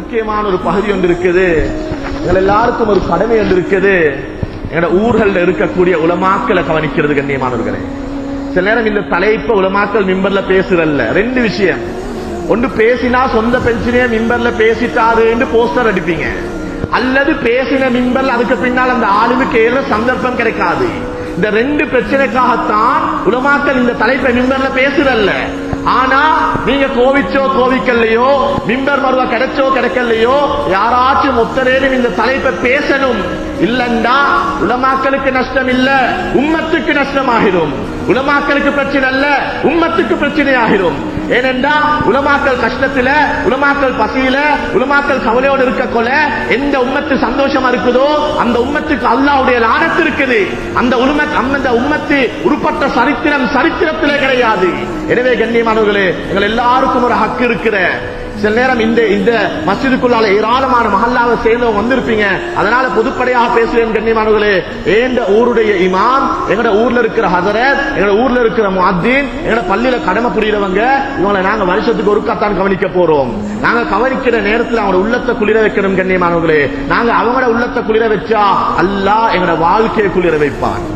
முக்கியமான ஒரு பகுதி ஒன்று இருக்குது. எங்கள் எல்லாருக்கும் ஒரு கடமை ஒன்று இருக்குது. எங்களோட ஊர்கள்ல இருக்கக்கூடிய உலமாக்களை கவனிக்கிறது. கண்ணியமானவர்களே, சில நேரம் இந்த தலைப்ப உலமாக்கள் மிம்பர்ல பேசுறல்ல. ரெண்டு விஷயம். ஒன்று, பேசினா சொந்த பென்ஷனே மிம்பர்ல பேசிட்டாரு என்று போஸ்டர் அடிப்பீங்க, அல்லது பேசின மிம்பர்ல அதுக்கு பின்னால் அந்த ஆளுக்கு ஏற சந்தர்ப்பம் கிடைக்காது. இந்த ரெண்டு பிரச்சனைக்காகத்தான் உலமாக்கள் இந்த தலைப்பை மிம்பர்ல பேசுறல்ல. ஆனா நீங்க கோவிச்சோ கோவிக்கலையோ, மிம்பர் மருவா கிடைச்சோ கிடைக்கலையோ, யாராச்சும் ஒத்தரேனும் இந்த தலைப்பை பேசணும். இல்லண்டா உலமாக்களுக்கு நஷ்டம் இல்ல, உம்மத்துக்கு நஷ்டமாகிடும். உலமாக்களுக்கு பிரச்சனை அல்ல, உம்மத்துக்கு பிரச்சனை ஆகிடும். ஏனென்றா உலமாக்கள் கஷ்டத்துல, உலமாக்கள் பசியில, உலமாக்கள் கவலையோடு இருக்க கொள்ள எந்த உம்மத்து சந்தோஷமா இருக்குதோ அந்த உம்மத்துக்கு அல்லாஹ்வுடைய லானத் இருக்குது. அந்த உம்மத்து உருப்பட்ட சரித்திரத்திலே கிடையாது. எனவே கண்ணியமானவர்களே, எங்கள் எல்லாருக்கும் ஒரு ஹக்கு இருக்கிற. சில நேரம் இந்த மஸ்ஜிதுக்குள்ளால ஏராளமான மஹல்லாவை சேர்ந்தவங்க வந்திருப்பீங்க. அதனால பொதுப்படையாக பேசுவேன். கண்ணியமானவர்களே, எங்க ஊருடைய இமாம், எங்கட ஊர்ல இருக்கிற ஹதரத், எங்கட ஊர்ல இருக்கிற முஅத்தின், எங்கட பள்ளியில கடமை புரியறவங்க, இவங்களை நாங்க வருஷத்துக்கு ஒருக்காத்தான் கவனிக்க போறோம். நாங்க கவனிக்கிற நேரத்தில் அவங்களோட உள்ளத்தை குளிர வைக்கணும். கண்ணியமானவர்களே, நாங்க அவங்களோட உள்ளத்தை குளிர வச்சா அல்லாஹ் எங்கட வாழ்க்கையை குளிர வைப்பான்.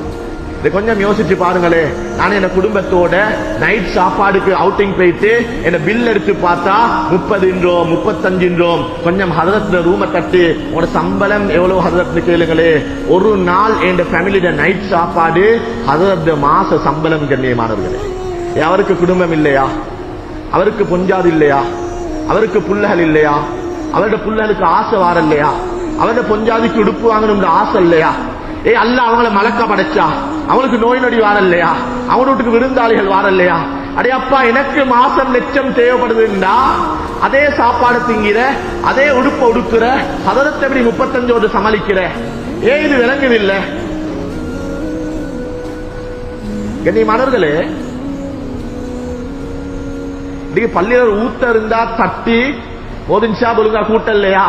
இதை கொஞ்சம் யோசிச்சு பாருங்களே. நான் என் குடும்பத்தோட நைட் சாப்பாடுக்கு அவுட்டிங் போயிட்டு என்ன பில் எடுத்து பார்த்தா 30 35. கொஞ்சம் ஹதரத்ல ரூமை தட்டி உங்களோட சம்பளம் எவ்வளவு ஹதரத்னு கேளுங்களே. ஒரு நாள் என் ஃபேமிலியோட நைட் சாப்பாடு ஹதரத் மாச சம்பளம். கண்ணியமானவர்களே, அவருக்கு குடும்பம் இல்லையா? அவருக்கு பொஞ்சாது இல்லையா? அவருக்கு புள்ளகள் இல்லையா? அவருடைய புள்ளகளுக்கு ஆசை வார இல்லையா? அவருடைய பொஞ்சாதிக்கு உடுப்பு வாங்கணும்னு ஆசை இல்லையா? அல்ல அவங்கள மலக்க படைச்சா அவங்களுக்கு நோய் நொடி வார இல்லையா? அவங்க வீட்டுக்கு விருந்தாளிகள் வார இல்லையா? அடே அப்பா, எனக்கு மாசம் லட்சம் தேவைப்படுதுன்னா அதே சாப்பாடு திங்கிற, அதே உடுப்ப உடுக்குற, ஹதரத்தை எப்படி 35 சமாளிக்கிற? ஏன் இது விளங்குதில்லை? கண்ணியமானவர்களே, இன்னைக்கு பள்ளியில் ஊத்த இருந்தா தட்டி போதின்ஷா ஒழுங்கா கூட்ட இல்லையா?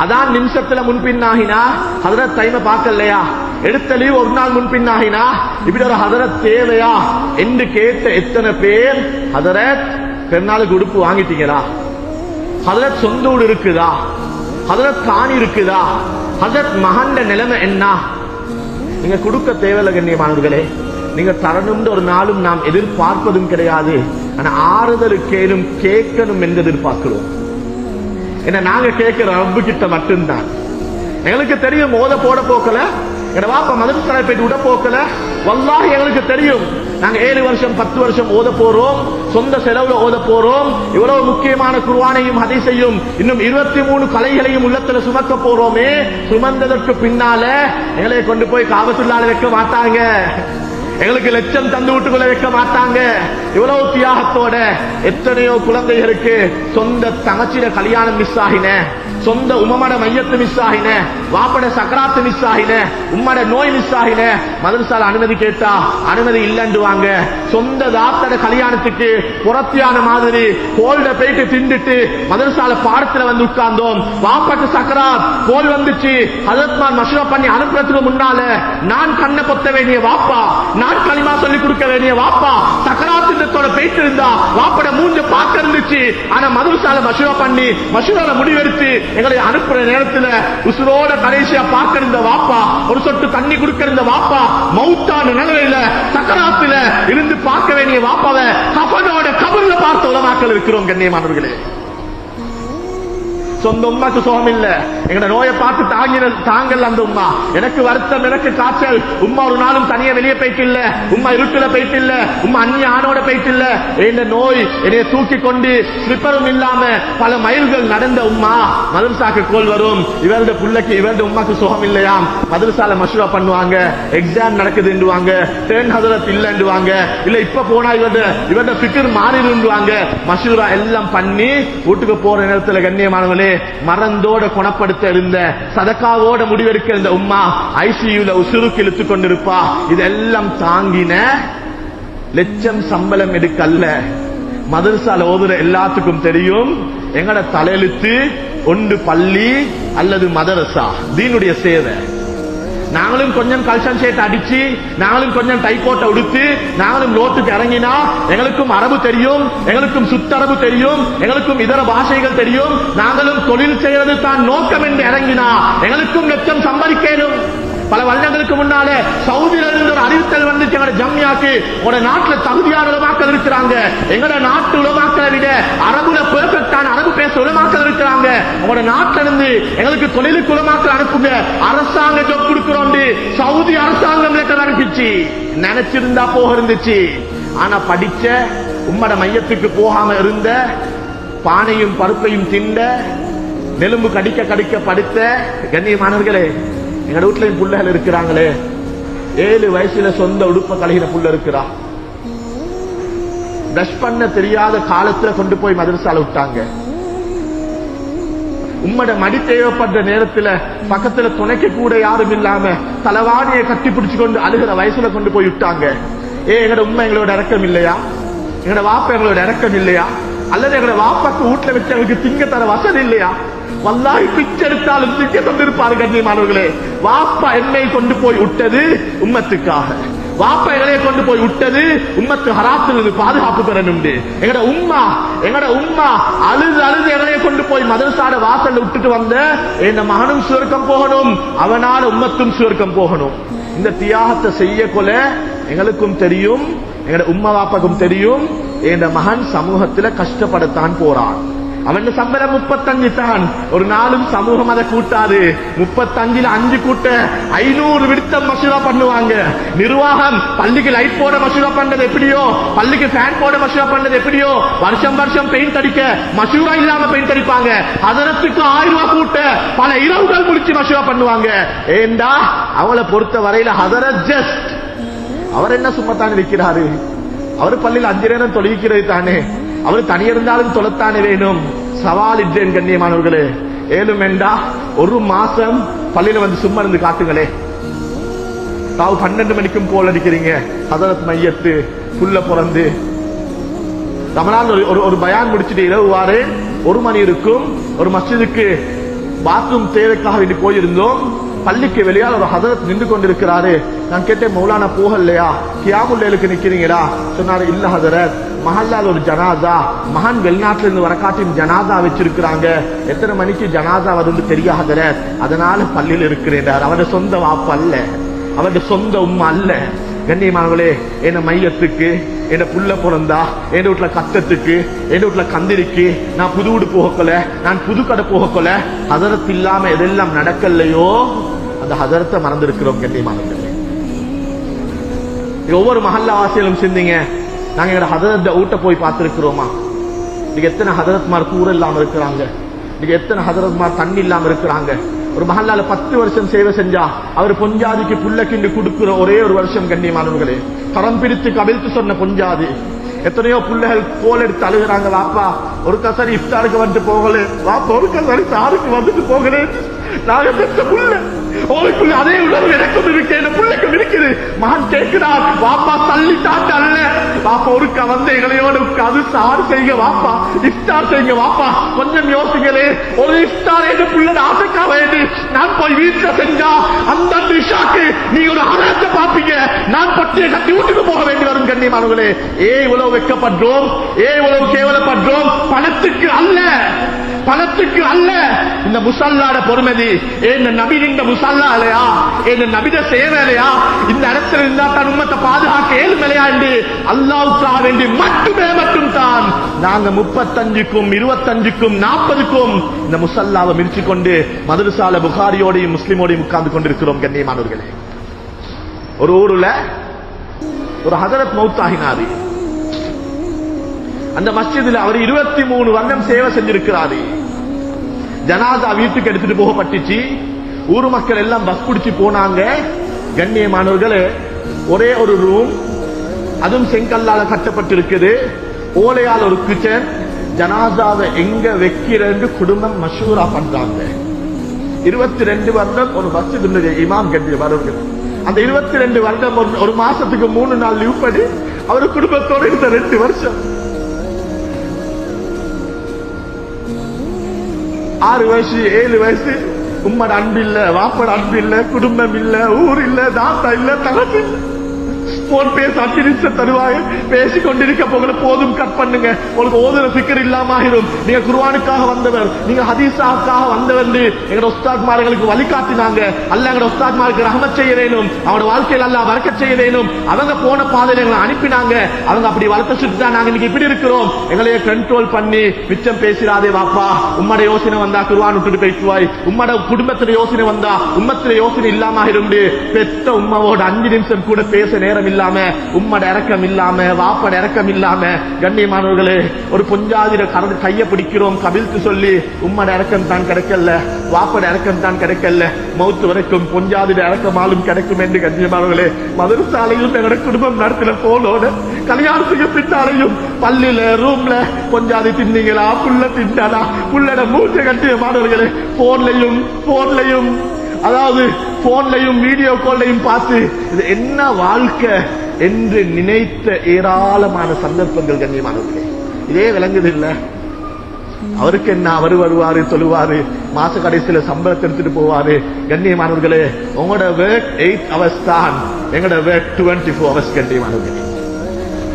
அதான் நிமிஷத்துல முன்பின்னாகினா ஹதரத் டைமை பார்க்கலையா? எடுத்த லீவ் ஒரு நாள் முன்பின்னாகினா இப்படி ஒரு ஹதரத் தேவையா என்று கேட்ட எத்தனை பேர் ஹதரத் பெருநாளுக்கு உடுப்பு வாங்கிட்டீங்களா? ஹதரத் சொந்த ஊடு இருக்குதா? ஹதரத் காணி இருக்குதா? ஹதரத் மகண்ட நிலைமை என்ன? நீங்க கொடுக்க தேவையில்லை. கண்ணியமானவர்களே, நீங்க தரணும்னு ஒரு நாளும் நாம் எதிர்பார்ப்பதும் கிடையாது. ஆனா ஆறுதலுக்கேனும் கேட்கணும் என்று எதிர்பார்க்கிறோம். என்ன நாங்க கேட்கிற ரப்பு கிட்ட மட்டும்தான். எங்களுக்கு தெரியும் ஓத போட போக்கல, என் வாப்பா மதரசால போயிட்டு விட போக்கல. வல்லாஹி எங்களுக்கு தெரியும் நாங்க 7 வருஷம் 10 வருஷம் ஓத போறோம், சொந்த செலவுல ஓத போறோம். இவ்வளவு முக்கியமான குர்ஆனையும் ஹதீஸையும் இன்னும் 23 கலைகளையும் உள்ளத்துல சுமக்க போறோமே. சுமந்ததற்கு பின்னால எங்களை கொண்டு போய் காபத்துள்ளால வைக்க மாட்டாங்க. எங்களுக்கு லட்சம் தந்து வீட்டுக்குள்ள வைக்க மாட்டாங்க. இவ்வளவு தியாகத்தோட எத்தனையோ குழந்தைகளுக்கு சொந்த தங்கச்சிட கல்யாணம் மிஸ் ஆகின, சொந்த உம்மட மையத்து மிஸ் ஆகின, வாப்பட சக்கராத்து மிஸ் ஆகின, உம்மட நோய் மிஸ் ஆகின. மதரசால அனுமதி கேட்டா அனுமதி இல்லைன்னுவாங்க. சொந்த தாத்தட கல்யாணத்துக்கு புறத்தியான மாதிரி கோல்ட போயிட்டு திண்டுட்டு மதரசால பாடத்துல வந்து உட்கார்ந்தோம். வாப்பட்டு சக்கராத் கோல் வந்துச்சு. ஹதரத்மான் மஷ்ரா பண்ணி அனுப்புறதுக்கு முன்னால நான் கண்ணை பொத்த வேண்டிய வாப்பா, நான் களிமா சொல்லி கொடுக்க வேண்டிய வாப்பா சக்கராத்திரத்தோட போயிட்டு இருந்தா வாப்பட மூஞ்ச பார்க்க இருந்துச்சு. ஆனா மதரசால மஷ்ரா பண்ணி மஷ்ரால முடிவெடுத்து எங்களை அனுப்புற நேரத்துல உசுரோட கடைசியா பார்க்க இருந்த வாப்பா, ஒரு சொட்டு தண்ணி கொடுக்க இருந்த வாப்பா, மௌத்தான நிலையில சக்கராத்துல இருந்து பார்க்க வேண்டிய வாப்பாவை கஃபனோட கபர்ல பார்த்த உலமாக்கள் இருக்கிறோம். கண்ணியமானவர்களே, சொந்த உம்மாக்கு சுகம் இல்ல, எங்க நோயை பார்த்து தாங்கல் அந்த உம்மா. எனக்கு வருத்தம், எனக்கு காய்ச்சல். உம்மா ஒரு நாளும் தனியா வெளியே போயிட்டு இல்ல, உம்மா இருட்டுல போயிட்டு இல்ல, உம்மா அந்நிய ஆணோட போயிட்டு இல்ல. இந்த நோய் என்னைய தூக்கி கொண்டு ஸ்லிப்பரும் இல்லாம பல மைல்கள் நடந்த உம்மா மதரசாக்கு கோல் வரும். இவருடைய புள்ளைக்கு இவருடைய உம்மாக்கு சுகம் இல்லையாம். மதரசால மஷ்ரா பண்ணுவாங்க, எக்ஸாம் நடக்குதுன்னுவாங்க, டேர்ன் ஹதரத் இல்லன்னுவாங்க, இல்ல இப்ப போனா இவருடைய ஃபிக்ர் மாறிடுவாங்க. மஷ்ரா எல்லாம் பண்ணி வீட்டுக்கு போற நேரத்துல கண்ணியமானவர்களே, மறந்தோட குணப்படுத்த இருந்த, சதக்காவோட முடிவெடுக்க இருந்த உம்மா ஐசியூல உசுருக்கு இழுத்து கொண்டிருப்பா. இதெல்லாம் தாங்கின லட்சம் சம்பளம் எடுக்கல்ல. மதரசால ஓதுற எல்லாத்துக்கும் தெரியும், எங்கட தலையெழுத்து ஒன்று பள்ளி அல்லது மதரசா, தீனுடைய சேவை. நாங்களும் கொஞ்சம் கல்சன் ஷேட் அடிச்சு, நாங்களும் கொஞ்சம் டைகோட்டை உடுத்து, நாங்களும் ரோட்டுக்கு இறங்கினா எங்களுக்கும் அரபு தெரியும், எங்களுக்கும் சுத்தரபு தெரியும், எங்களுக்கும் இதர பாஷைகள் தெரியும், நாங்களும் தொழில் செய்யறது தான் நோக்கம் என்று இறங்கினா எங்களுக்கும் லட்சம் சம்பாதிக்கணும். பல வருடங்களுக்கு முன்னாலே சவுதியில இருந்து ஒரு அறிவித்தல் வந்து எங்களோட ஜம்மியாக்கு உங்களோட நாட்டுல தகுதியான உலமாக்கள் இருக்கிறாங்க, எங்களோட நாட்டு உலமாக்களை விட அரபுல பெர்ஃபெக்டான அரபு பேச உலமாக்கள் இருக்கிறாங்க, உங்களோட நாட்டில இருந்து எங்களுக்கு தொழிலுக்கு உலமாக்கள் அனுப்புங்க, அரசாங்க ஜாப் கொடுக்கிறோம். சவுதி அரசாங்கம் லெட்டர் அனுப்பிச்சு. நினைச்சிருந்தா போக இருந்துச்சு. ஆனா படிச்ச உம்மட மையத்துக்கு போகாம இருந்த, பானையும் பருப்பையும் திண்ட, நெலும்பு கடிக்க கடிக்க படுத்த கண்ணியமானவர்களே, எங்க வீட்டுல புள்ளைகள் இருக்கிறாங்களே, 7 வயசுல சொந்த உடுப்ப கழுகின புள்ள இருக்கிறா. பிரஷ் பண்ண தெரியாத காலத்துல கொண்டு போய் மதரசால விட்டாங்க. உம்மட மடி தேவைப்படுற நேரத்துல பக்கத்துல துணைக்க கூட யாரும் இல்லாம தலவாணியை கட்டி பிடிச்சு கொண்டு அழுகிற வயசுல கொண்டு போய் விட்டாங்க. எங்கட உண்மை எங்களோட இறக்கம் இல்லையா? எங்கட வாப்பா எங்களோட இறக்கம் இல்லையா? அல்லது எங்களோட வாப்பாக்கு வீட்டுல வச்சு எங்களுக்கு திங்க தர வசதி இல்லையா? வல்லாஹி பிச்சை எடுத்தாலும் திங்க தந்திருப்பாரு கண்ணியமானவர்களே. வாப்பா என்னை கொண்டு போய் விட்டது உம்மத்துக்காக, வாப்பா எங்களை கொண்டு போய் விட்டது உம்மத்து ஹராத்திலிருந்து பாதுகாப்பு பெறணும். எங்கட உம்மா அழுது அழுது எங்களை கொண்டு போய் மதரசாட வாசல்ல விட்டுட்டு வந்த என் மகனும் சுவர்க்கம் போகணும், அவனால உம்மத்தும் சுவர்க்கம் போகணும். இந்த தியாகத்தை செய்ய கொல எங்களுக்கும் தெரியும், எங்கட உம்மா வாப்பாக்கும் தெரியும். என் மகன் சமூகத்துல கஷ்டப்படத்தான் போறான். அவன் சம்பளம் 35 தான். ஒரு நாளும் சமூகம் அதை கூட்டாது. 35ல் 5 கூட்ட 500 விடுத்தம் மசூரா பண்ணுவாங்க. நிர்வாகம் பள்ளிக்கு லைட் போட மசூரா பண்றது எப்படியோ, பள்ளிக்கு ஃபேன் போட மசூரா பண்றது எப்படியோ, வருஷம் வருஷம் பெயிண்ட் அடிக்க மசூரா இல்லாம பெயிண்ட் அடிப்பாங்க. அதற்கு 1000 ரூபாய் கூட்ட பல இரவுகள் முடிச்சு மசூரா பண்ணுவாங்க. ஏண்டா அவளை பொறுத்த வரையில ஹதரத் ஜஸ்ட் அவர் என்ன சும்மாத்தானே இருக்கிறாரு, அவர் பள்ளியில் 5 நேரம் தொழிக்கிறது தானே, அவர் தனி இருந்தாலும் தொலைத்தானே வேணும். சவால் இட்டேன் கண்ணியமானவர்களே. ஏழும் வேண்டா ஒரு மாசம் பள்ளியில வந்து சும்மா இருந்து காட்டுங்களே. தாவு 12 மணிக்கும் போல் அடிக்கிறீங்க, ஹதரத் மையத்து புல்ல பிறந்து ரமலான் ஒரு பயான் முடிச்சுட்டு இரவு வாரு 1 மணி இருக்கும். ஒரு மஸ்ஜிதுக்கு பாத்ரூம் தேவைக்காக வேண்டி போயிருந்தோம். பள்ளிக்கு வெளியால் ஒரு ஹதரத் நின்று கொண்டிருக்கிறாரு. நான் கேட்டேன், மௌலானா போகலையா, கியாமுல் லைலுக்கு நிக்கிறீங்களா? சொன்னாரு, இல்ல ஹதரத், மஹல்லால் ஒரு ஜனாதா, மகன் வெளிநாட்டில இருந்து வரக்காட்டியும் ஜனாதா வச்சிருக்கிறாங்க, எத்தனை மணிக்கு ஜனாதா வரும்னு தெரியாத, அதனால பள்ளியில் இருக்கிறேன். அவருடைய சொந்த வாப்பு அல்ல, அவருடைய சொந்த உம்மா அல்ல. கண்ணியமானவர்களே, என்ன மையத்துக்கு என்ன புள்ள பிறந்தா, என் வீட்டுல கஷ்டத்துக்கு, என் வீட்டுல கந்திரிக்கு நான் புது வீடு போகக்கொல, நான் புது கடை போகக்கொல, ஹதரத் இல்லாம எதெல்லாம் நடக்கலையோ அந்த ஹதரத்தை மறந்திருக்கிறோம். கண்ணியமானவர்களே, ஒவ்வொரு மஹல்லா வாசியிலும் சிந்திங்க, நாங்க எங்க ஹதரத் ஊட்ட போய் பார்த்திருக்கிறோமா? இன்னைக்கு எத்தனை ஹதரத்மார் கூரை இல்லாம இருக்கிறாங்க, இன்னைக்கு எத்தனை ஹதரத்மார் தண்ணி இல்லாம இருக்கிறாங்க. ஒரு மஹல்லால 10 வருஷம் சேவை செஞ்சா அவர் பொஞ்சாதிக்கு புல்ல கிண்டு கொடுக்கிற ஒரே ஒரு வருஷம். கண்ணியமானவர்களே, கரம் பிடித்து கவிழ்த்து சொன்ன பொஞ்சாதி. எத்தனையோ பிள்ளைகள் கோல் எடுத்து அழுகிறாங்க, வாப்பா ஒரு கசரி இஃப்தாருக்கு வந்துட்டு போகல, வாப்பா ஒரு கசரி சாருக்கு வந்துட்டு போகல, நாங்க பெற்ற புள்ள உங்களுக்குள்ள அதே உணர்வு எனக்கும் இருக்கு, என் பிள்ளைக்கும் இருக்குது. மகன் கேட்கிறார், வாப்பா தள்ளி தாட்டு அல்ல, வாப்பா ஒருக்கா வந்து எங்களையோட அது சார் செய்யுங்க வாப்பா, இஃப்தார் செய்யுங்க வாப்பா, கொஞ்சம் யோசிங்களே. ஒரு இஃப்தார் என் பிள்ளை ஆசைக்கா வேண்டி நான் போய் வீட்டுல செஞ்சா அந்த விஷாக்கு நீங்க ஒரு அரசை பாப்பீங்க, நான் பட்டியை கட்டி வீட்டுக்கு போக வேண்டி வரும். கண்ணியமானவர்களே, இவ்வளவு வெட்கப்படுறோம், இவ்வளவு கேவலப்படுறோம், பணத்துக்கு அல்ல, பணத்துக்கு அல்ல. இந்த முசல்லாட பொறுமதி என்ன நபி இந்த முசல்லா இல்லையா, என்ன நபித சேவை இல்லையா, இந்த இடத்துல இருந்தா தன் உம்மத்தை பாதுகாக்க ஏழுமலையா என்று அல்லாஹ்வுக்காக வேண்டி மட்டும் தான் நாங்க 35க்கும் 25க்கும் 40க்கும் இந்த முசல்லாவை மிரிச்சு கொண்டு மதரசால புகாரியோடையும் முஸ்லிமோடையும் உட்கார்ந்து கொண்டிருக்கிறோம். கண்ணியமானவர்களே, ஒரு ஊர்ல ஒரு ஹதரத் மௌத்தாகினாரு. அந்த மஸ்ஜிதில் அவர் 23 வருடம் சேவை செஞ்சிருக்கிறாரு. ஜனாதா வீட்டுக்கு எடுத்துட்டு போகப்பட்டுச்சு. ஊர் மக்கள் எல்லாம் பஸ் பிடிச்சு போனாங்க. கண்ணியமானவர்களே, ஒரே ஒரு ரூம், அதுவும் செங்கல்லால கட்டப்பட்டிருக்குது, ஓலையால் ஒரு கிச்சன். ஜனாதாவை எங்க வைக்கிறேன்னு குடும்பம் மஷூரா பண்றாங்க. 22 வருடம் ஒரு மஸ்ஜிதுடைய இமாம் கண்ணியமானவர்கள். அந்த 22 வருடம் ஒரு மாசத்துக்கு 3 நாள் லீவ் படி அவர் குடும்பத்தோடு இருந்த 2 வருஷம். 6 வயசு 7 வயசு உம்மட அன்பு இல்ல, வாப்பட அன்பு இல்ல, குடும்பம் இல்ல, ஊர் இல்ல, தாத்தா இல்ல, தகப்பு இல்ல. போன் பேச 5 நிமிஷம் தருவாங்க, பேசிக் கொண்டிருக்க போகல, போதும் கட் பண்ணுங்க. உங்களுக்கு ஓதுற சிக்கர் இல்லாம ஆகிரும். நீங்க குர்ஆனுக்காக வந்தவர், நீங்க ஹதீஸாக்காக வந்தவர். எங்கட உஸ்தாத்மார்களுக்கு வழிகாட்டினாங்க. அல்லாஹ் எங்கட உஸ்தாத்மாருக்கு ரஹ்மத் செய்ய வேணும், அவனோட வாழ்க்கையில் அல்லாஹ் பரக்கத் செய்ய வேணும். அவங்க போன பாதையில எங்களை அனுப்பினாங்க. அவங்க அப்படி வளர்த்த சுட்டு தான் நாங்க இன்னைக்கு இப்படி இருக்கிறோம். எங்களைய கண்ட்ரோல் பண்ணி மிச்சம் பேசிடாதே வாப்பா, உம்மட யோசனை வந்தா குர்ஆன் விட்டுட்டு பேசுவாய், உம்மட குடும்பத்துல யோசனை வந்தா உம்மத்துல யோசனை இல்லாம இருந்து பெத்த உம்மாவோட 5 நிமிஷம் கூட பேச நேரம் இல்லாம, உம்மட இறக்கம் இல்லாம, வாப்பட இறக்கம் இல்லாம, கண்ணியமானவர்களே ஒரு பொஞ்சாதிர கைய பிடிக்கிறோம் கபில்த்து சொல்லி, உம்மட இறக்கம் தான் கிடைக்கல, வாப்பட இறக்கம் தான் கிடைக்கல, மௌத்து வரைக்கும் பொஞ்சாதிர இறக்கமாலும் கிடைக்கும் என்று கண்ணியமானவர்களே மதரசாலையும் எங்களோட குடும்பம் நடத்தின போலோட கல்யாணத்துக்கு பின்னாலையும் பள்ளியில ரூம்ல பொஞ்சாதி தின்னீங்களா, புள்ள தின்னாலா, புள்ளட மூச்ச கண்ணியமானவர்களே போன்லையும் அதாவது போன்லையும் வீடியோ கால்லையும் பார்த்து இது என்ன வாழ்க்கை என்று நினைத்த ஏராளமான சந்தர்ப்பங்கள் கண்ணியமானவர்களே. இதே விளங்குது இல்ல, அவருக்கு என்ன, அவர் வருவாரு சொல்லுவாரு, மாச கடைசியில சம்பளத்தை எடுத்துட்டு போவாரு. கண்ணியமானவர்களே உங்களோட ஒர்க் 8 hours தான், எங்களோட ஒர்க் 24 hours. கண்ணியமானவர்களே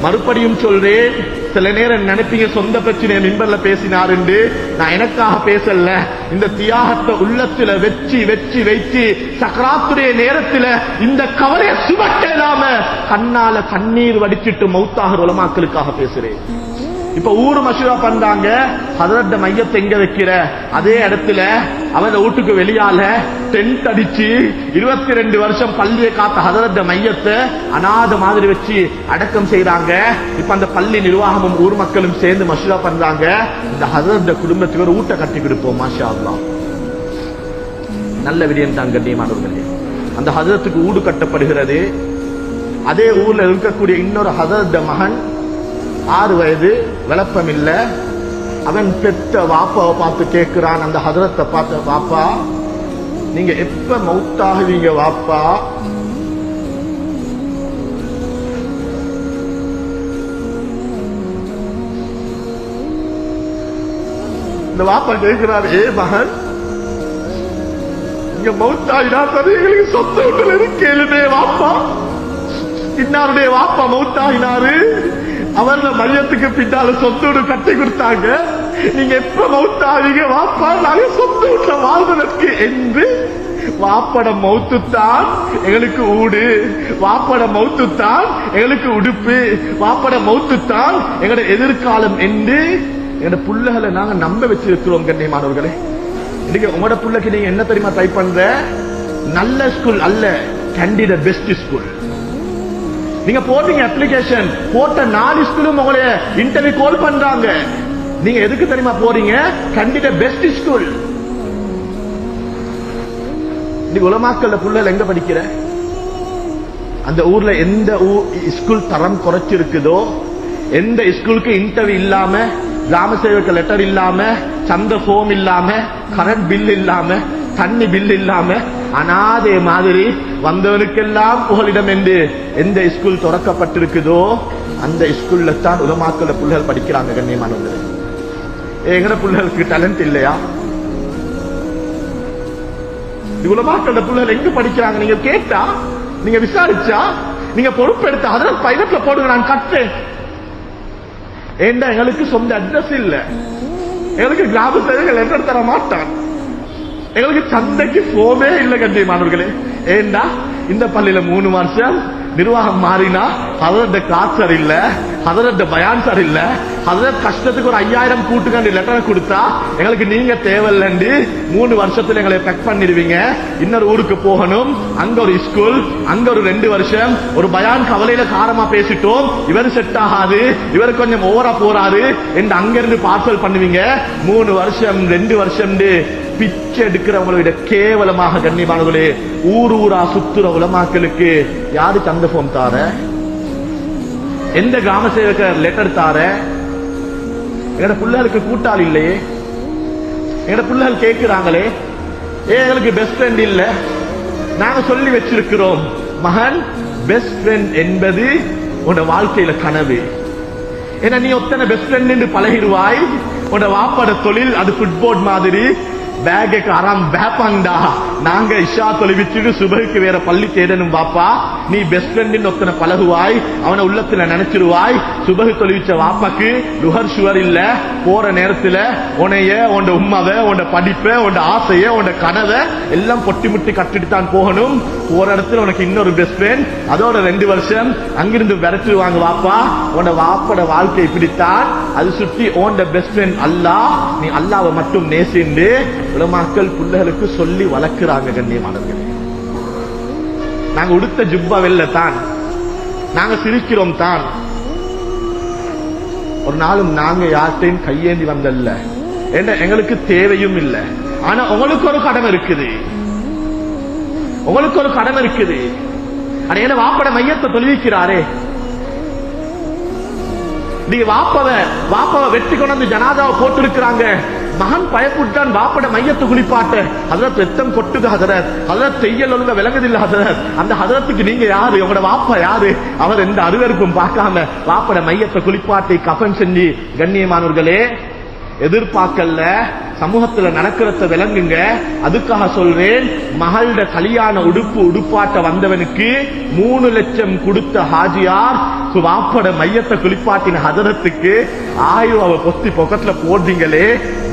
மறுபடியும் சொல்றேன், சில நேரம் நினைப்பீங்க சொந்த பிரச்சனையை மிம்பர்ல பேசினார் என்று. நான் எனக்காக பேசல, இந்த தியாகத்தை உள்ளத்துல வச்சு சக்கராத்துடைய நேரத்துல இந்த கவலையை சுமட்டேலாம கண்ணால கண்ணீர் வடிச்சிட்டு மௌத்தாகிற உலமாக்களுக்காக பேசுறேன். இப்ப ஊரு மசூரா பண்றாங்க, ஹதரத் மையத்தை எங்க வைக்கிற, அதே இடத்துல அவன் வீட்டுக்கு வெளியால டென்ட் அடிச்சு 22 வருஷம் பள்ளியை காத்த ஹதரத் மையத்தை அநாத மாதிரி வச்சு அடக்கம் செய்யறாங்க. இப்ப அந்த பள்ளி நிர்வாகமும் ஊர் மக்களும் சேர்ந்து மசூரா பண்றாங்க, இந்த ஹதரத் குடும்பத்துக்கு ஒரு ஊட்ட கட்டி கொடுப்போம். மாஷா அல்லாஹ், நல்ல விடயம் தான் கண்ணியமானவர்களே. அந்த ஹதரத்துக்கு ஊடு கட்டப்படுகிறது. அதே ஊர்ல இருக்கக்கூடிய இன்னொரு ஹதரத் மகன் 6 வயது, விளப்பம் இல்ல. அவன் பெத்த வாப்பாவை பார்த்து கேட்கிறான், அந்த ஹதரத்தை பார்த்து, வாப்பா நீங்க எப்ப மௌத்தாகுவீங்க வாப்பா? இந்த வாப்பா கேட்கிறார், ஏ மகன் நீங்க மௌத்தாயினா சரி, எங்களுக்கு சொந்த வீட்டுல இருக்கேளுமே வாப்பா. இன்னாருடைய வாப்பா மௌத்தாயினாரு, அவர்ல மையத்துக்கு பின்னால சொத்து வீடு கட்டி கொடுத்தாங்க. நீங்க எப்ப மௌத்தாவீங்க வாப்பா? நாங்க சொத்து வீட்டுல வாழ்வதற்கு என்று. வாப்பட மௌத்துத்தான் எங்களுக்கு ஊடு, வாப்பட மௌத்துத்தான் எங்களுக்கு உடுப்பு, வாப்பட மௌத்துத்தான் எங்களோட எதிர்காலம் என்று எங்களோட புள்ளைகளை நாங்க நம்ப வச்சிருக்கிறோம். கண்ணியமானவர்களே இன்னைக்கு உங்களோட புள்ளைக்கு நீங்க என்ன தெரியுமா ட்ரை பண்ற? நல்ல ஸ்கூல் அல்ல, கேண்டிடேட் பெஸ்ட் ஸ்கூல். நீங்க போட்டீங்க அப்ளிகேஷன், போட்ட 4 ஸ்கூலும் உங்களை இன்டர்வியூ கால் பண்றாங்க. நீங்க எதுக்கு தெரியுமா போறீங்க? Candidate best school. நீங்க உலமாக்கல்ல புள்ளல் எங்க படிக்கிற? அந்த ஊர்ல எந்த ஸ்கூல் தரம் குறைச்சிருக்குதோ, எந்த ஸ்கூலுக்கு இன்டர்வியூ இல்லாம, கிராம சேவக லெட்டர் இல்லாம, சந்த போம் இல்லாம, கரண்ட் பில் இல்லாம, தண்ணி பில் இல்லாம, அனாதே மாதிரி வந்தவனுக்கெல்லாம் புகலிடம் என்று எந்த ஸ்கூல் திறக்கப்பட்டிருக்குதோ அந்த ஸ்கூல்ல தான் உலமாக்கல்ல புள்ளைகள் படிக்கிறாங்க. கண்ணியமானவர்களே எங்கட புள்ளைகளுக்கு டேலண்ட் இல்லையா? உலமாக்கல்ல புள்ளைகள் எங்க படிக்கிறாங்க நீங்க கேட்டா, நீங்க விசாரிச்சா, நீங்க பொறுப்பெடுத்த அதற்கு பைலட்ல போடுங்க, நான் கட்டேன். ஏண்டா எங்களுக்கு சொந்த அட்ரஸ் இல்ல, எங்களுக்கு கிராம சேவைகள் லெட்டர் தர மாட்டான், எங்களுக்கு சந்தைக்கு போவே இல்லை. கண்ணியமானவர்களே ஏண்டா இந்த பள்ளியில 3 வருஷம் நிர்வாகம் மாறினா ஹதரத் கிளாஸ் சார் இல்ல, ஹதரத் பயான் சார் இல்ல, ஹதரத் கஷ்டத்துக்கு ஒரு 5000 கூட்டுக்காண்டி லெட்டர் கொடுத்தா எங்களுக்கு நீங்க தேவையில்லண்டு 3 வருஷத்துல எங்களை பெக் பண்ணிடுவீங்க. இன்னொரு ஊருக்கு போகணும், அங்க ஒரு ஸ்கூல், அங்க ஒரு 2 வருஷம், ஒரு பயான் கவலையில காரமா பேசிட்டோம், இவர் செட் ஆகாது, இவர் கொஞ்சம் ஓவரா போறாரு என்று அங்கிருந்து பார்சல் பண்ணுவீங்க. 3 வருஷம் 2 வருஷம் பிச்சை எடுக்கிறவங்களோட கேவலமாக. கண்ணியமானவர்களே ஊர் ஊரா சுத்துற உலமாக்களுக்கு யாரு சந்த போம் தார? எந்த கிராம சேவக லெட்டர் தார? எங்கட பிள்ளைகளுக்கு கூட்டாளி இல்லையே. எங்கட பிள்ளைகள் கேட்கிறாங்களே, எங்களுக்கு பெஸ்ட் ஃப்ரெண்ட் இல்ல. நாங்க சொல்லி வச்சிருக்கிறோம், மகன் பெஸ்ட் ஃப்ரெண்ட் என்பது உன் வாழ்க்கையில கனவு. ஏன்னா நீ ஒத்தனை பெஸ்ட் ஃப்ரெண்ட் என்று பழகிடுவாய். உன் வாப்பாட தொழில் அது ஃபுட்போர்ட் மாதிரி, பேக்கு அறம் வேப்பாங்கடா, நாங்க இஷா தொலைவிச்சுட்டு சுபகுக்கு வேற பள்ளி தேடணும் பாப்பா, நீ பெஸ்ட் ஃப்ரெண்ட் ஒத்தனை பழகுவாய், அவனை உள்ளத்துல நினைச்சிருவாய். சுபகு தொலைவிச்ச வாப்பாக்கு லுஹர் சுவர் இல்ல, போற நேரத்துல உனைய உண்ட உம்மாவை உண்ட படிப்பை உண்ட ஆசைய உண்ட கனவை எல்லாம் பொட்டி முட்டி கட்டிட்டு தான் போகணும். போற இடத்துல உனக்கு இன்னொரு பெஸ்ட் ஃப்ரெண்ட், அதோட 2 வருஷம் அங்கிருந்து விரட்டுவாங்க வாப்பா. உன்ட வாப்போட வாழ்க்கை இப்படித்தான், அது சுற்றி ஓண்ட பெஸ்ட் ஃப்ரெண்ட் அல்லாஹ், நீ அல்லாவை மட்டும் நேசிண்டு உலமாக்கள் பிள்ளைகளுக்கு சொல்லி வளர்க்கிறாங்க. கண்ணியமானவர்களே, நாங்க உடுத்த ஜுப்பா வெல்ல தான், நாங்க சிரிக்கிறோம் தான், ஒரு நாளும் நாங்க யார்கிட்டையும் கையேந்தி வந்தல்ல, எங்களுக்கு தேவையும் இல்லை. ஆனா உங்களுக்கு ஒரு கடமை இருக்குது, உங்களுக்கு ஒரு கடமை இருக்குது. அட வாப்பட மையத்தை தொழுவிக்கிறாரே, நீங்க வாப்பவ வெட்டி கொண்டு ஜனாதாவை போட்டு இருக்கிறாங்க. மகன் பயப்புட்டான் வாப்பட மையத்தை குளிப்பாட்ட, ஹதரத் ரத்தம் கொட்டுது ஹதரத், ஹதரத் செய்யல் ஒழுங்க விளங்குதில்ல ஹதரத். அந்த ஹதரத்துக்கு நீங்க யாரு, உங்களோட வாப்பா யாரு? அவர் எந்த அருவருப்பும் பார்க்காம வாப்பட மையத்தை குளிப்பாட்டி கஃன் செஞ்சு. கண்ணியமானவர்களே, எதிர்பார்க்கல, சமூகத்துல நடக்கிறத விளங்குங்க. அதுக்காக சொல்றேன், மகளோட கல்யாண உடுப்பாட்ட வந்தவனுக்கு 3 லட்சம் கொடுத்த ஹாஜியார் வாப்பட மையத்தை குளிப்பாட்டின ஹதரத்துக்கு 1000 ரூபாவை பொத்தி பொக்கத்துல போடுறீங்களே,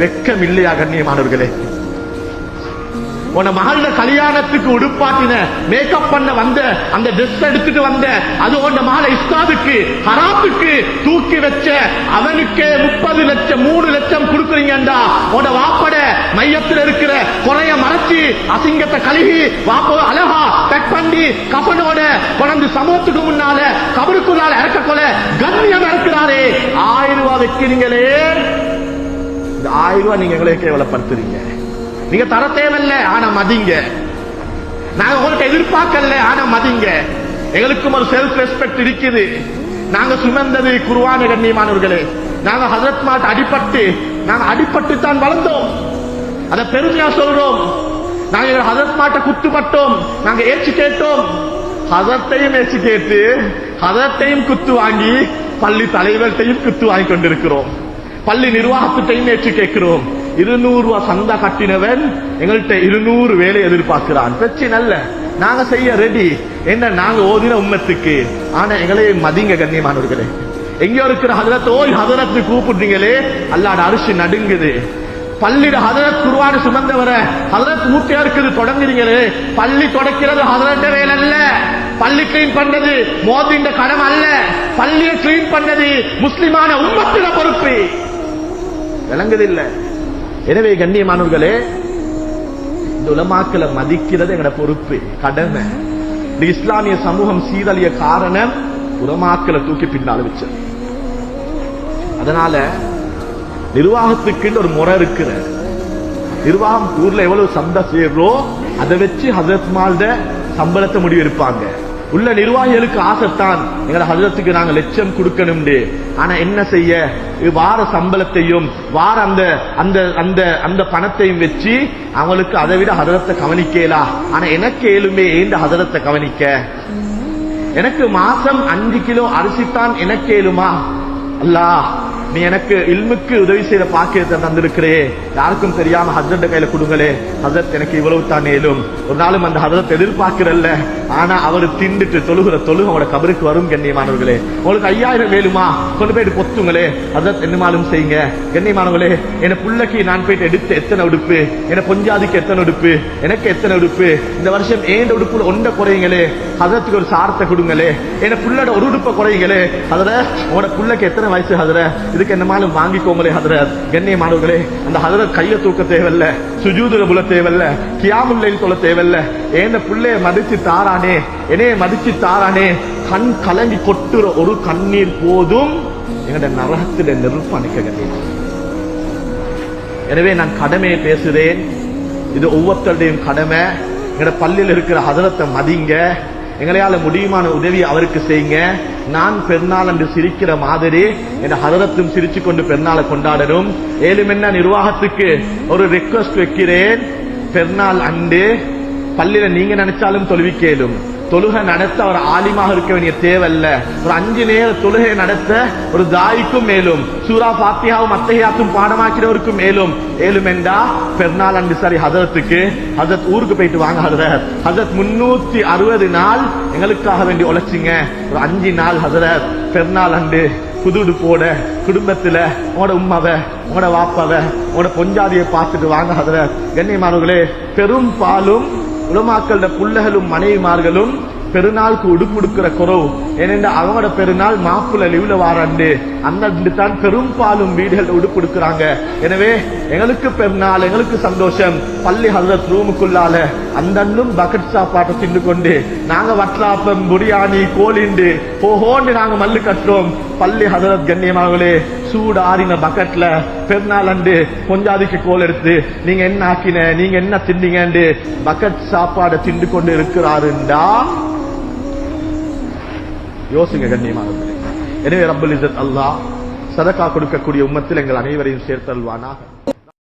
வெக்கம் இல்லையா? கண்ணியமானவர்களே, உன மகளோட கல்யாணத்துக்கு உடுப்பாட்டின மேக்கப் பண்ண வந்த அந்த ட்ரெஸ் எடுத்துட்டு வந்த, அது உன் மகளை இஸ்லாத்துக்கு ஹராத்துக்கு தூக்கி வச்ச அவனுக்கு 30 லட்சம் 3 லட்சம் கொடுக்குறீங்கடா. உன வாப்பட மையத்தில் இருக்கிற குறைய மறைச்சி அசிங்கத்தை கழுகி வாப்ப அழகா பேக் பண்ணி கஃனோட கொண்டு சமூகத்துக்கு முன்னால கபருக்குள்ளால இறக்க கொலை கண்ணியம் இறக்கிறாரே. 1000 ரூபாய் வைக்கிறீங்களே, இந்த 1000 ரூபாய் நீங்க எங்களை கேவலப்படுத்துறீங்க. நீங்க தர தேவையில்ல, ஆனா மதிங்க. நாங்க உங்கள்கிட்ட எதிர்பார்க்கல, ஆனா மதிங்க. எங்களுக்கும் ஒரு செல்ஃப் ரெஸ்பெக்ட் இருக்குது. நாங்க சுமந்தது குர்ஆன். கண்ணியமானவர்களே, நாங்க ஹஜரத் மாட்ட அடிபட்டு தான் வளர்ந்தோம், அத பெருமையா சொல்றோம். நாங்க ஹஜரத் மாட்ட குத்துப்பட்டோம், நாங்க ஏச்சு கேட்டோம். ஹஜரத்தையும் ஏச்சு கேட்டு ஹஜரத்தையும் குத்து வாங்கி பள்ளி தலைவர்கிட்டையும் குத்து வாங்கி கொண்டிருக்கிறோம். பள்ளி நிர்வாகத்தையும் ஏற்று கேட்கிறோம். 200 ரூபாய் சந்தா கட்டினவன் எங்கள்கிட்ட 200 வேலை எதிர்பார்க்கிறான். பிரச்சனை அல்ல, நாங்க செய்ய ரெடி. என்ன, நாங்க ஓதின உம்மத்துக்கு. ஆனா எங்களே மதிங்க. கண்ணியமானவர்களே, எங்கயோ இருக்கிற ஹதரத் ஓய் ஹதரத்து கூப்பிடுறீங்களே, அல்லாஹ்வுடைய அரிசி நடுங்குது. பள்ளியில ஹதரத் குர்ஆன் சுமந்தவர ஹதரத் மூட்டையா இருக்குது தொடங்குறீங்களே, பள்ளி தொடக்கிறது ஹதரத் வேலை அல்ல, பள்ளி கிளீன் பண்ணது மோதிண்ட கடமை அல்ல, பள்ளியை கிளீன் பண்ணது முஸ்லிமான உம்மத்தில பொறுப்பு. விளங்குதில்லை. எனவே கண்ணியமானவர்களே, இந்த உலமாக்களை மதிக்கிறது எங்கட பொறுப்பு, கடமை. இந்த இஸ்லாமிய சமூகம் சீரழிய காரணம் உலமாக்களை தூக்கி பின்னால் வச்சது. அதனால நிர்வாகத்துக்கு ஒரு முறை இருக்கிற, நிர்வாகம் ஊர்ல எவ்வளவு சந்தா செய்யறோம் அதை வச்சு ஹஜரத் மால்ட சம்பளத்தை முடிவு இருப்பாங்க. உள்ள நிர்வாகிகளுக்கு ஆசைத்தான் எங்களை ஹஜரத்துக்கு நாங்க லட்சம் கொடுக்கணும். ஆனா என்ன செய்ய, வார சம்பளத்தையும் வார அந்த அந்த அந்த அந்த பணத்தையும் வச்சு அவங்களுக்கு அதை விட ஹஜரத்தை கவனிக்கலாம். ஆனா எனக்கு ஏழுமே ஏந்த ஹஜரத்தை கவனிக்க, எனக்கு மாசம் 5 கிலோ அரிசித்தான் எனக்கு ஏழுமா? அல்லாஹ், நீ எனக்கு இல்முக்கு உதவி செய்த பாக்கியத்தை தந்திருக்கிறே, யாருக்கும் தெரியாம ஹஜரத் கையில கொடுங்களே. ஹஜரத் எனக்கு இவ்வளவு தான் ஏலும். ஒரு நாளும் அந்த ஹஜரத் எதிர்பார்க்கிறல்ல, ஆனா அவர் திண்டுட்டு தொழுகிற அவங்களோட கபருக்கு வரும். கண்ணியமானவர்களே, உங்களுக்கு 5000 வேலுமா, கொண்டு போயிட்டு பொத்துங்களே, ஹஜரத் என்னமாலும் செய்யுங்க. கண்ணியமானவர்களே, என் புள்ளைக்கு நான் போயிட்டு எடுத்து எத்தனை உடுப்பு, என் பொஞ்சாதிக்கு எத்தனை உடுப்பு, எனக்கு எத்தனை உடுப்பு, இந்த வருஷம் ஏண்ட உடுப்புல ஒன்றை குறையுங்களே, ஹஜரத்துக்கு ஒரு சாரத்தை கொடுங்களே, என் புள்ளோட ஒரு உடுப்பை குறையுங்களே. ஹஜரத், உங்களோட புள்ளைக்கு எத்தனை வயசு ஹஜரத், இதுக்கு என்னமாலும் வாங்கிக்கோங்களே ஹதரத். கண்ணியமானவர்களே, அந்த ஹதரத் கைய தூக்க தேவையில்ல, சுஜூதுல புல தேவையில்ல, கியாமுல் லைல் தொழ தேவையில்ல. ஏன் புள்ளைய மதிச்சு தாரானே, என்னைய மதிச்சு தாரானே, கண் கலங்கி கொட்டுற ஒரு கண்ணீர் போதும் எங்களுடைய நரகத்தில நெருப்பு அணைக்க. கண்ணியம். எனவே நான் கடமையை பேசுறேன், இது ஒவ்வொருத்தருடையும் கடமை. எங்களோட பள்ளியில் இருக்கிற ஹதரத்தை மதிங்க, எங்களையால முடியுமான உதவி அவருக்கு செய்யுங்க. நான் பெருநாள் என்று சிரிக்கிற மாதிரி என் ஹதரத்தும் சிரிச்சு கொண்டு பெருநாளை கொண்டாடணும். ஏழுமென்ன நிர்வாகத்துக்கு ஒரு ரெக்வஸ்ட் வைக்கிறேன், பெருநாள் அன்று பள்ளியில நீங்க நினைச்சாலும் தொழுவிக்கேலும், தொழுகை நடத்த ஒரு ஆலிமாக இருக்க வேண்டிய தேவையில்ல. ஒரு 5 நேர தொழுகை நடத்த ஒரு தாய்க்கும் மேலும், சூரா ஃபாத்திஹாவும் அத்தஹியாத்தும் பாடமாக்கிறவருக்கும் மேலும் என்றா பெருநாள் அன்று சரி ஹதரத்துக்கு ஹதரத் ஊருக்கு போயிட்டு வாங்க ஹதரத் 360 நாள் எங்களுக்காக வேண்டி உழைச்சிங்க. ஒரு 5 நாள் ஹதரத் பெருநாள் அன்று புதுடு போட குடும்பத்துல உங்களோட உம்மாவை, உங்களோட வாப்பாவை, உங்களோட பொஞ்சாதியை பார்த்துட்டு வாங்க ஹதரத். கண்ணியமானவர்களே, பெரும்பாலும் உலமாக்களோட புள்ளைகளும் மனைவிமார்களும் பெருநாளுக்கு உடுப்புடுக்கிற குறவு. ஏனென்றா அவங்களோட பெருநாள் மாப்புல லீவ்ல வாரண்டு அந்த தான் பெரும்பாலும் வீடுகள் உடுப்புடுக்கிறாங்க. எனவே எங்களுக்கு பெருநாள், எங்களுக்கு சந்தோஷம். பள்ளி ஹதரத் ரூமுக்குள்ளால அந்தன்னும் பக்கெட் சாப்பாட்டை தின்னு கொண்டு நாங்க வட்லாப்பம் பிரியாணி கோழிண்டு போகோண்டு நாங்க மல்லு கட்டுறோம். பள்ளி ஹதரத் கண்ணியமாகவே சூடு ஆறின பக்கெட்ல பெருநாள் அண்டு கொஞ்சாதிக்கு கோல் எடுத்து நீங்க என்ன ஆக்கின, நீங்க என்ன தின்னீங்க பக்கெட் சாப்பாடை திண்டு கொண்டு இருக்கிறாருண்டா யோசிங்க கண்ணியமானவர்களே. எனவே ரப்பல் இஸ்ஸத் அல்லாஹ் சதகா கொடுக்கக்கூடிய உம்மத்தில் எங்கள் அனைவரையும் சேர்த்தல்வானாக.